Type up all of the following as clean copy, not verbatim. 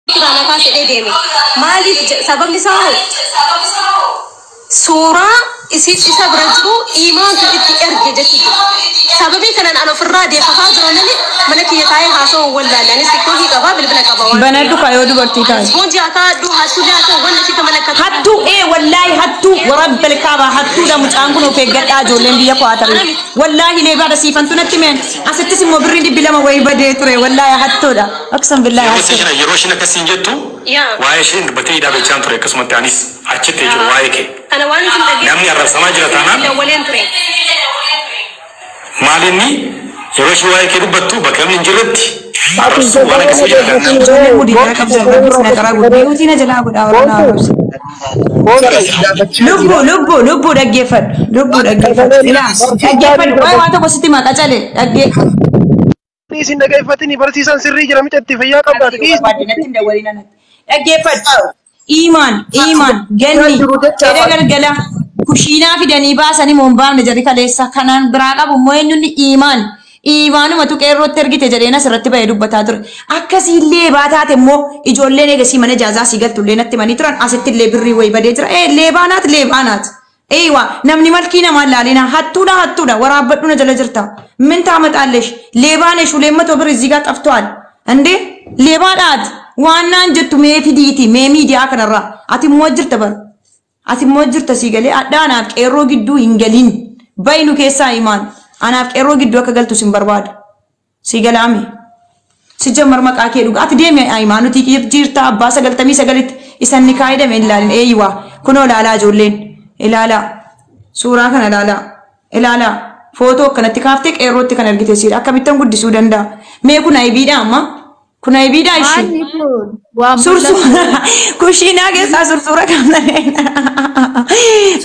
أنا كاسة ديمي مالي سبب نساو سورة إسا برجو إيمان تتأرجي جتي سببي كان أنا في الراديو فخاطر أنا منك يتعي حاسو ولا لأن سكوهي كباب البنا كباب بنادو كايودو برتيتاي سموجي أكادو حسولاتو ولا شيء كملك هاتو إيه والله هاتو ورب الكعبة هاتو دا متعنقنو في قد أجو لندي يقواتر والله ليه بعد سيفان تنتمين أستسم مبرين بلا ما ويبدي تري والله هاتو دا أقسم بالله يروشنا كسينجتو وايشين بتي دا بيجان تري كسمت تانيس أشتى يجرو وايكي أنا وانا كنت نامي الرسمة جرتانا أولين تري مالني يروش وايكي دبتو بكم نجرت الرسول وانا كسيجا لبو دقيفن لبو دقيفن دقيفن واي واتو بسيتي ما كجالي دقيفن تيسين دقيفتني برسيسان سري جرامي تتفيا قبضات دقيفن إيمان جنني كده قرقلا كوشينا في دني باسني مونبان نجري كليسا كنان براقا بموينوني إيمانو متو كيرو ترغي تجرينا سرتي بايدو بتاتر أكاسي اللي باتات مو إجولة نجسي من جازا سيجل تولينا تماني تران أسيت اللي بري وي بديتر لبانات أيوة نمني مالكينا مالالينا هاتونا ورابطنا جلجرتا من تامت علش لبانش ولما تبر الزيجات أفتوال عندي لبانات وانا جتو مي في ديتي مي ديا كنرا أتي موجر تسيجلي أدانا كيرو جدو إنجلين باينو كيسا إيمان أنا أفكر جدوا كقلت سنبرباد سيجال عمي سجمر مك أكيد قات ديم أيمانو تيجي جيرتا أباسا قلت مي سجلت إسني كايدة من لالين أيوة كنوا لا جولين لا سورة كنا لا فوتو كنا تكافتك إيروت كنا رجيت سير أكملتهم قد سودان دا ما كنا يبيدا أما كنا يبيدا إيش سور كوشينا كيسا سور كنا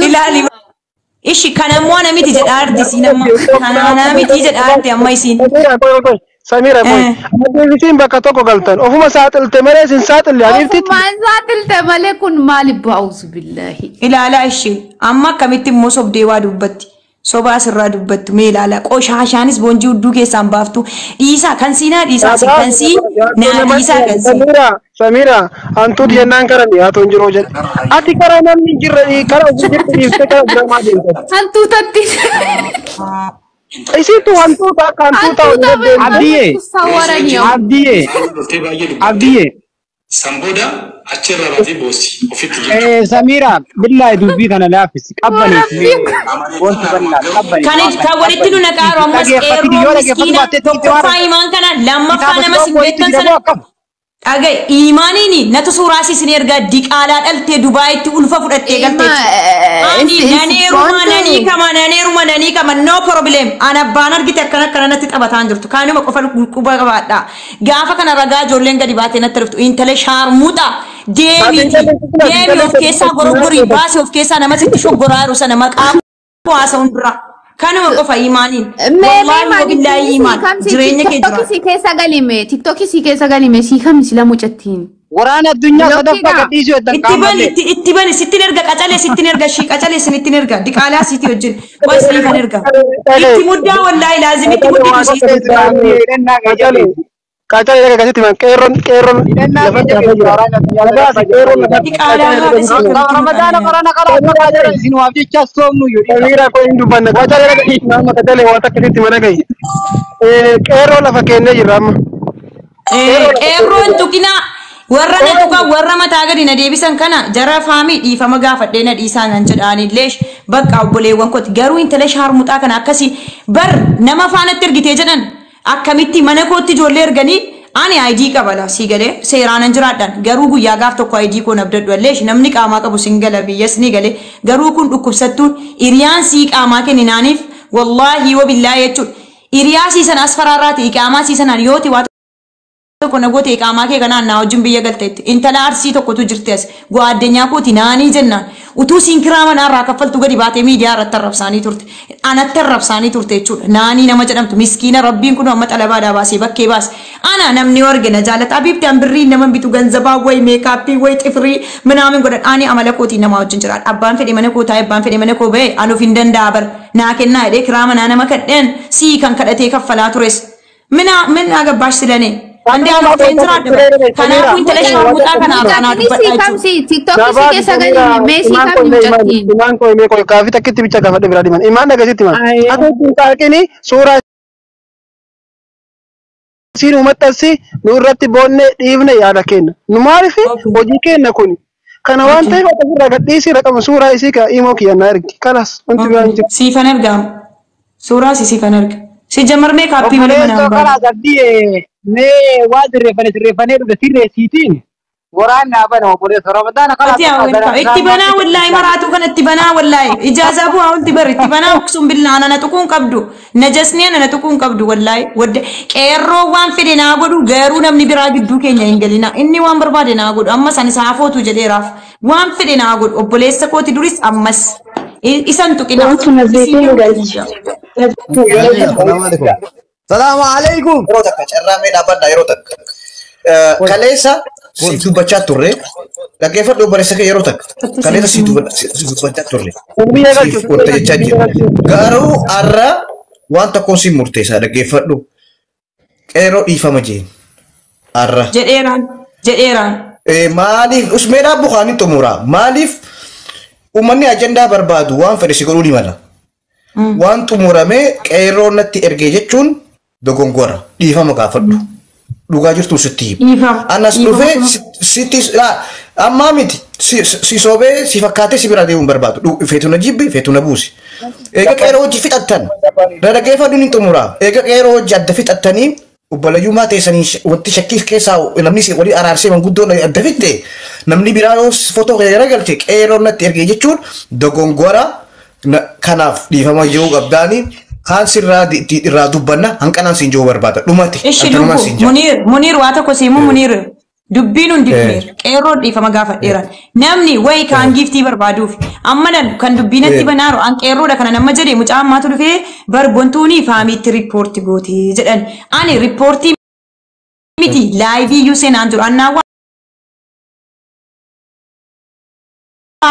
إلالي إيش كان موانا ميتي جد أردي سينما أنا ميتي جد أردي أما يسين سميرة أنا بيسين بكتوكو غلطان وهم ساعات التمرة ساعات اللي عرفتي ما ساعات التمرة كن مالي بعوذ بالله لا إيش أما كميتي موسف ديوا دبتي صباح سر دبت ميلا لا كوش عشانيس بونجو دوكي سامبافتو إيسا كنسينا إيسا كنسي نا إيسا كنسي سميرة أنتو دينان كرني هاتون جروجل أتي كرنا نجر كرنا نجر كرنا ما دين أنتو تدي إيش تو أنتو عبديه سامبودا أشرر راتي بوسي وفيتي سميرة بالله دوبي كان لافس قبل كانت كوريتي لنا كارو مس إيرو مسكينة فايمان كنا لما فانا مس بيتن سنة أجا إيمانيني نتصوراسي سنيرجع ديك على التي دبي تقول ففرت تيجي ناني روما ناني كمان no problem أنا بانر جيت كنا نتتابع تاندرتو كانوا مكفر كوبا كبادا جافا كنا رجع جولين قدي باتنا ترفتو إنتلي شارمودا ديمي of كيسا غروري باس of كيسا أنا ما تشوف غرار وسنا ما كأبو أسون برا كانوا مكفر إيمانين والله بالله إيمان جريني كجرا تيك توكي سيكي سجالي سيكا مسلا مجتين ورانا الدنيا صدفة كتيجو اتباني ستين ارجع قتالي ستين ارجع شيء قتالي ستين ارجع ديك على سيتي وجن بس ليه كنرجع اتمودا والله لازم اتمودا قتالي لك كتير من كيرون ديك على رمضان قرانا قرانا زين وابدي كاستوم نيو كبيرة كوين دوبنا قتالي لك نعم قتالي واتك كتير من أجي كيرون لفكينا يرام كيرون تكينا warra tuka warra mata gadi na deebisan kana jara faami dhiifama gaafadhe na dhiisaan an jedhaani leesh bakka obboleewwan kooti garuu intala shaarmuxaa kana akkasi bar nama faanatti ergitee jedhan akkamitti mana kootti ijoollee erganii ani ID qabala siigalee seeraan an jiraadhaan garuu guyyaa gaaf tokko ID koo nabdadhu leesh namni qaamaa qabu singala biyyas ni galee garuu kun dhukkubsattuun iriyaan sii qaamaa kenninaaniif wallaahi wabillaahi jechuudha iriyaa siisan asfaraarraati iqaamaa siisanaan yooti waa كنا قوتي كاماكي كنا ناوجم بيا قلت انت لا ارسي تو كتو جرتيس غو ادنيا كوتي ناني جنة وتو سينكراما نارا كفل تغدي باتي ميديا رترب ساني تورت انا ترب ساني تورت تشول ناني نما جدمت مسكينه ربي كنو امت على بادا باسي بكي باس انا نمني ورغنا جالت حبيبتي امبري نمن بيتو غنزبا وي ميكابي وي طفري منامن غدن اني املكوتي نماوجن جرات ابان فدي منكو تاي ابان فدي منكو بي انو فيندن دابر ناكنا دي كراما انا مكدن سي كان كدتي كفلا تورس من اغباش سلني Andi anu fenzira de. Kana aku intelesh muta kana kana Kam si TikTok si ke sagani Messi kam jatti. Iman ko ime ko kafi takiti bicha gafa de biradi man. Iman daga sitti man. Aku tinta kini sura sinu matasi nurratti bonne dhiifne yaada kenna. Nu maalifi hojii kenna kuni. Kana waan ta'eef akka gadhiisii raqama suuraa isii ka imo kiyyanna ergi. Kalas wanti biraan jiru. Siifan ergaam. Suuraa siifan erga. Si jamarmee kaappii malee mana hambaa. Kana gadhii mee waa dirreeffannee dhufe sirreessiitiin waraanni abana obboleessa Ramadaana kana itti banaa wallaahi maraatu kana itti banaa wallaahi ijaazaa bu'aa wanti bari itti banaa uksuun billaana na tuquun qabdu najasnee na tuquun qabdu wallaahi wadde qeerroo waan fedhe naa godhu garuu namni biraa gidduu keenya hin galina inni waan barbaade naa godhu amma san saafootu jedheeraaf waan fedhe naa godhu obboleessa kooti duris ammas isan tuqina Salaam alaikum. Yeroo takka carraa mee dhaabbadha yeroo takka. Kaleessa si dubbachaa turre dhaggeeffadhu obboleessa kee yeroo takka. Kaleessa si dubbachaa turre. Wanta jechaa jira. Garuu har'a waan tokkoon si murteessaa dhaggeeffadhu. Qeerroo dhiifama jeen. Har'a. Jedheeraan. Maaliif usmeedhaa bukaanii xumuraa maaliif uummanni ajandaa barbaadu waan fedhe si godhuu ni mala. Waan xumuramee qeerroo natti ergee jechuun dogongora dhiifama gaafadhu dhugaa jirtu sitti anas dhufee sitti amma miti si soobee si fakkaatee si bira deemuun barbaadu feetu na jibbi feetu na buusi eega qeerroo hojii fixattan dhaggeeffadhu ni xumuraa eega qeerroo hojii adda fixattanii obbolayyummaa teessanii wanti shakkii keessaa namni si walii araarsee manguddoon adda fitte namni biraa yoo footoo garagalche qeerroo natti ergee jechuun dogongora kanaaf dhiifama jiru qabdaanii kaan sirraa irraa dubbanna hanqanaan siin jiru barbaada dhumate. Ishi lubu Muniir waa tokko siimu Muniir dubbiin hundi qeerroo dhiifama gaafadheeran namni wayi kaan giiftii barbaaduuf amma kan dubbiinatti banaaru an qeerroodha kana nama jedhe mucaa ammaatu dhufee barbontuunii faamiitti riippoorti goote jedhan ani riippoortii miti laayivii iyyuu seenaan jiru annaa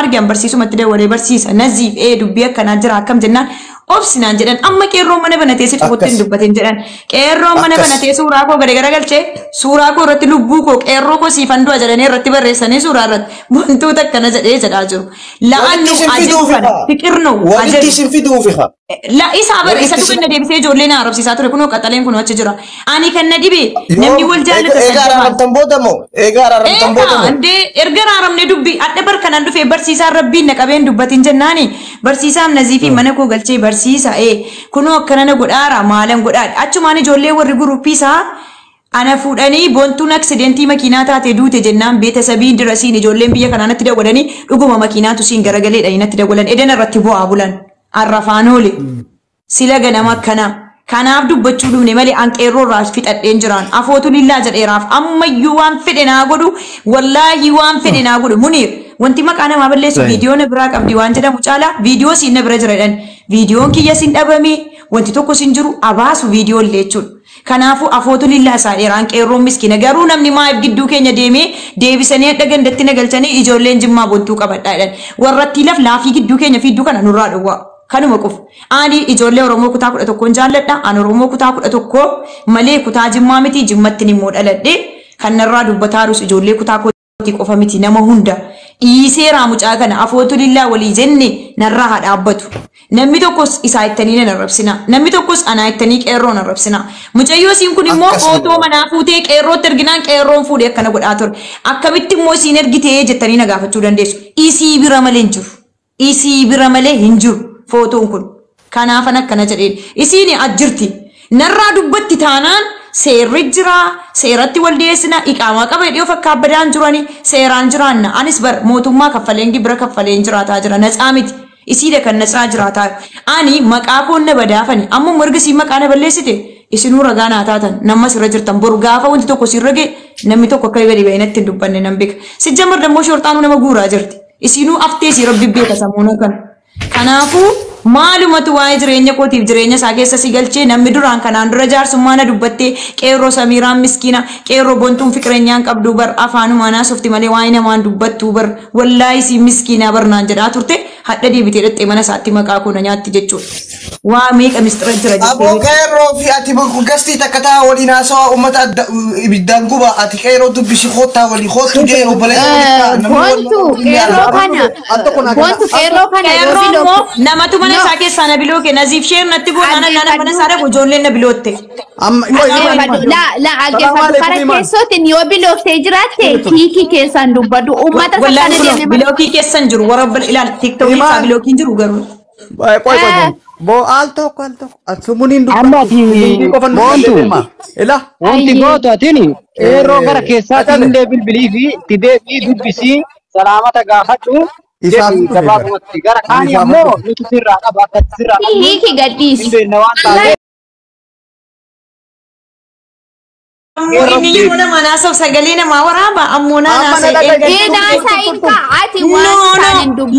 argan barsiisumatti dawalee barsiisa naziif dubbii akkanaa jira akkam jennaan obsinaan jedhan amma qeerroo mana banatee si cufutti hin dubbatin jedhan qeerroo mana banatee suuraa koo gade garagalchee suuraa koo irratti lubbuu koo qeerroo koo siifan du'a jedhanii irratti barreessanii suuraa irratti wantoota akkana jedhee jedhaa jiru la'annu ajibban fiqirnu walitti sin fiduufi haa la isaa bar isa tuqinna deebisee ijoollee na arabsiisaa ture kunoo qaxaleen kun achi jira ani kan na dhibe namni wal jaallatu eegaa arabtan boodamoo eegaa arabtan boodamoo erga arabne dubbi adda bar kanan dhufe barsiisaan rabbiin na qabeen dubbatin jennaani barsiisaan naziifi mana koo galchee barsiisa kunoo akkana na godhaara maalan godhaa achumaan ijoollee warri gurupiisaa ana fuudhanii bontuun aksidentii makiinaa taate duute jennaan beetasabii dirasiin ijoolleen biyya kanaa natti dawwadanii dhuguma makiinaatu siin garagaleedha natti dawwalan edan irratti bu'aa bulan arrafaanoole sila ganama akkana kanaaf dubbachuu dhufne malee an qeerroo irraa fixadheen jiraan afootu lillaa jedheeraaf ammayyuu waan fedhe naa godhu wallaahi waan fedhe naa godhu Muniir wanti maqaa namaa balleessu viidiyoo na biraa qabdi waan jedhamu caalaa viidiyoo siin na bira jiradhan viidiyoon kiyya siin dhabame wanti tokko siin jiru abaasu viidiyoo illee jechuudha. Kanaafuu afootu lillaa isaa dheeraan qeerroon miskiina garuu namni maayif gidduu keenya deemee deebisanii adda gandatti nagalchanii ijoolleen jimmaa bontuu qabadhaadhaan warratti laafii gidduu keenya fiidduu kana nurraa dhowwaa. Kanuma qofa. Ani ijoollee Oromoo kutaa 11 jaalladha. Ani Oromoo kutaa 11 malee kutaa Jimmaa miti Jimmatti ni immoo dhaladhe. Kan narraa dubbataarus ijoollee kutaa kootii qofa miti nama hunda. Dhiiseeraa mucaa kana afootu lillaa walii jenne narraa haa dhaabbatu. Namni tokkos isaa ittanii na rabsina. Namni tokkos anaa ittanii qeerroo na rabsina. Mucayyoo siin kun immoo footoo manaa fuutee qeerrootti erginaan qeerroon fuudhee akkana godhaa ture. Akkamitti immoo siin ergitee jettanii na gaafachuu dandeessu. Isii bira malee hin jiru. Isii bira malee hin jiru. Footoon kun kanaafan akkana jedheen isiin ajjirti narraa dubbatti taanaan seerri jira seeratti wal dhiyeessina iqaamaa qaba dhiyoo fakkaabbadaan jirani seeraan jiraanna anis bar mootummaa kaffaleen gibira kaffaleen jiraataa jira natsaa miti isiidha kan natsaa jiraataa ani maqaa koon na badaafani amma mirgisii maqaa na balleessite isinuu ragaa naa taatan nammas irra jirtan boru gaafa wanti tokko siin rage namni tokko akka gadi ba'e natti hin dubbanne nan beeka sijjamar dammoo shortaanuu nama guuraa jirti isinuu aftee si rabbi beeka samuuna kana. Kanaafuu Maalumatu waa'ee jireenya kootiif jireenya isaa keessa si galchee namni duraan kanaan dura jaarsummaa na dubbattee qeerroo Samiiraan miskiina qeerroo bontuun fiqireenyaan qabdu bar afaanumaan haasofti malee waa'ee namaan dubbattu bar wallaahi si miskiina bar naan jedhaa turte hadda deebitee dhattee mana isaatti maqaa koo na nyaatti jechuudha. Waa meeqa mistira jira jechuudha. Aboo qeerroo fi ati gastii takka taa waliin haasawaa uummata ibiddaan guba ati qeerroo dubbisi koottaa walii koottu jee obboleessa. Bontu qeerroo kana Qeerroo namatu mana isaa keessaa na bilooke naziif shee natti goonaan mana isaa dhabu ijoolleen na bilootte. la algeeffadhu kara keessootiin yoo bilooftee jiraatte tiikii keessaan dubbadhu uummata Wallahi bilookii keessan jiru warra ilaal TikTok isaa bilookiin jiru garuu. Qoy bo al tokko asumunin ila wanti gootu atini qeerroo gara keessaatii hundee bilbilii fi tideetii dubbisii salaamata gaafadhu gabaabumatti gara kaanii ammoo nuti sirraa qaba akka sirraa qabnu hiiki gadhiis hinbeekna waan taatee Ini mana mana so sagalee namaa waraaba ammoo naasa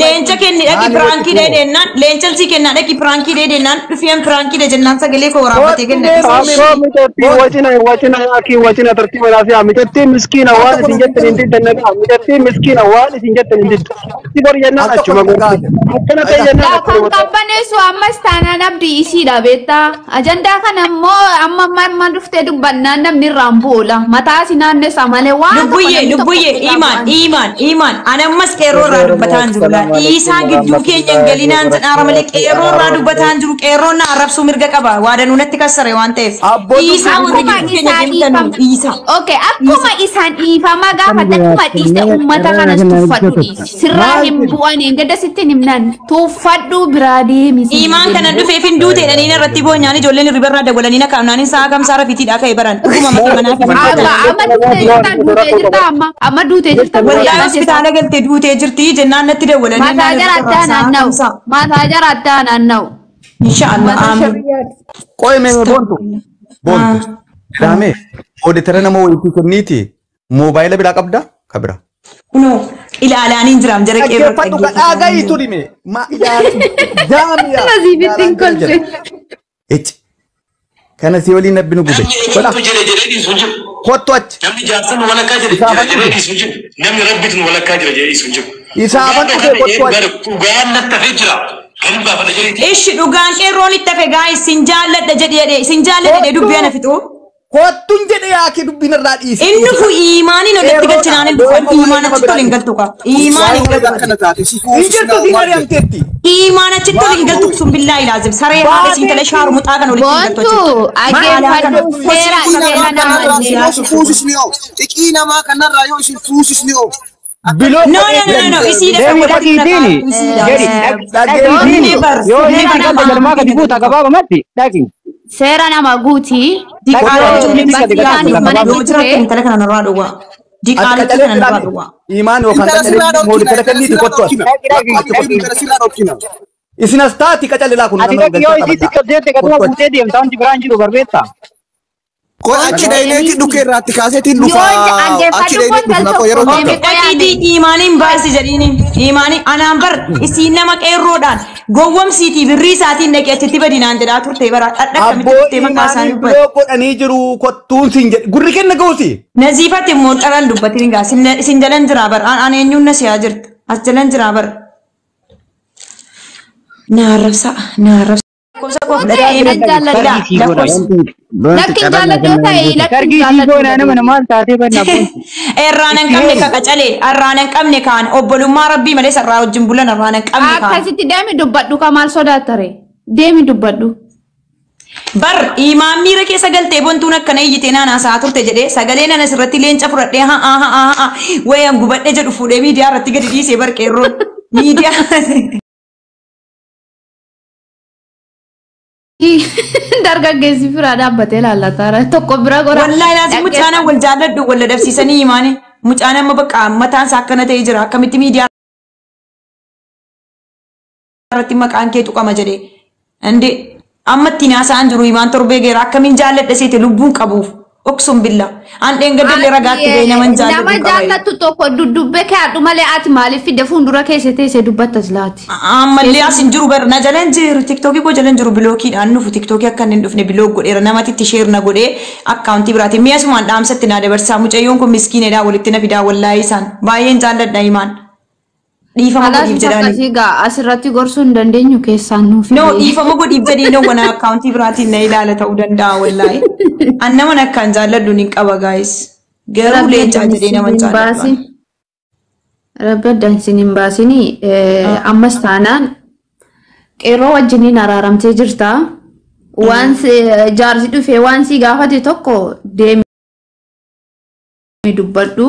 leenca kenni dhaqi pirankii deedennaan leenca si kenna dhaqi pirankii deedennaan dhufeen pirankii deedennaan sagalee koo waraabatee kenna. wajina tartiiba laafii amitatti miskiina waan isin jettan hin diddannaga amitatti miskiina waan isin jettan hin diddu bor jennaan achuma gooti akkana ta'e jennaan kan qabbaneessu ammas taanaan abdii isiidha beektaa ajandaa kana ammoo amma marma dhuftee dubbannaan namni irraa Bola mata si naanne samale waan dubbuye iman anammas qeerroo irraa dubbataan jiru la isaa gidduu keenya galinaan jedhaara malee qeerroo irraa dubbataan jiru qeerroo na arrabsuu mirga qaba waadanuu natti kassare waan ta'eef isaa warri gidduu keenya deemtan isaa okay akkuma isaan dhiifama gaafate akkuma dhiiste uummata kanas tuffadhu sirraa hin bu'an engada sittin himnan tuffadhu biraa deemis iman kana dhufeef hin duute jedhanii irratti boonyaan ijoolleen ribarraa dagolanii na kaamnaan isaa gamsaara fitiidhaa ka'e baran dhuguma maqaa amma duutee jirta wallahi hospitaala galtee duutee jirti jennaan natti dawwalanii maataa jara addaa naanna'u inshallah aamin qoy mee bontu dame oditara nama wayiti kenniti mobaayila bira qabda kabira kuno ilaalaniin jiram jara qeerroo fadhu kadhaagai turime ma jaamiya naziifittiin kolche kana si waliin nabbinu gube kottu achi namni jaarsan walakkaa jira jedhee sun jiru namni rabbitun walakkaa jira jedhee sun jiru isaaban dhufe kottu achi dhugaan natti hafee jira kan baafata jedhee ishi dhugaan qeerroon itti hafe gaayis sin jaalladha jedhee dubbii ana fixu kottun jedhe yaaki dubbiin irraa dhiise inni fu imaaniin odetti galchinaan dhufu imaan achi tolin galtu ka imaan injirtu diinari amteetti imaan achi tolin galtu sun billaahi laazim saree haala siin tala shaaru muxaa kan olitti galtu bontu ageeffadhu seera seera namaa xiqii namaa kanarraa yoo isin fuusisni oo no isii da dhaqiitini yoo inni galta galmaa gadi buuta gabaabamatti dhaqi seera nama guutii imaan yookaan mooditara kenniiti kottu achi isin as taati qacalilaa kun ati dhaqi yoo isitti qabdeette gaduma buutee deemta wanti biraan jiru barbeetta achi dayneeti dhukkee irraatti kaaseetiin dhufa achi dayneeti dhufa yeroo dhaqii imaaniin baasi jedhiini imaani anaan bar isiin nama qeerroodhaan gowwomsiitii birrii isaatiin dhaqee achitti badinaan jedhaa turte bara dhadhakamitti turte maqaa isaanii dubbate godhanii jiru kottuun siin jedhe gurri kenna ga'uuti naziifatti immoo dhalaan dubbatiin gaa sin jalan jiraa bar an eenyuun na siyaa jirta as jalan jiraa bar naarrabsa lakkin jaalladhoo ta'e lakkin irraanan qabne ka qacalee irraanan qabne kaan obbolummaa rabbii malee sarraa wajjin bulan irraanan qabne kaan akkasitti deemi dubbadhu ka maal sodaattare deemi dubbadhu bar imaan miira keessa galtee bontuun akkana iyyitee naanaasaa turte jedhee sagalee nan asirratti leenca fudhadhee wayan gubadhe jedhu fuudhee miidiyaa irratti gadi dhiisee bar qeerroon miidiyaa dargaggeessi firaa dhaabbatee laallataara tokko bira gora wallahi laazim mucaana wal jaalladhu wal dabsiisanii imaani mucaana amma bakka mataan isaa akkana ta'ee jira akkamitti miidiyaa irratti maqaan kee tuqama jedhee ande amma ittiin haasa'an jiru imaan torbee geera akkamiin jaalladha seete lubbuun qabuuf Oksum billa. An engadelle ragatti beena man jaalatu. Nama jaallatu tokko dudubbe kaadhu malee ati maaliif fide fuuldura keessa teessee dubbattas laati. Ammallee asin jiru bar na jalan jiru TikTokii koo jalan jiru bilookiidhaan dhufu TikTokii akka hin dhufne biloog godheera namatti itti sheer na godhee akkaawuntii biraati. Mi'a sumaan dhaamsatti na dabarsaa mucayyoon kun miskiinedha walitti na fidaa wallaahi isaan baay'een jaalladha himaan. Dhiifama godhiif jedhani. Asirratti gorsuu hin dandeenyu keessaan nuuf. No dhiifama godhiif jedhee no wana akkaawuntii biraatiin na ilaala ta'uu danda'a wallaahi. An naman akkaan jaalladhu ni qaba guys. Garuu leencaa jedhee naman jaalladhu. Rabbi dansin hin baasini ammas taanaan qeerroo wajjiniin araaramtee jirta. Waan jaarsi dhufee waan si gaafate tokko deemee dubbadhu.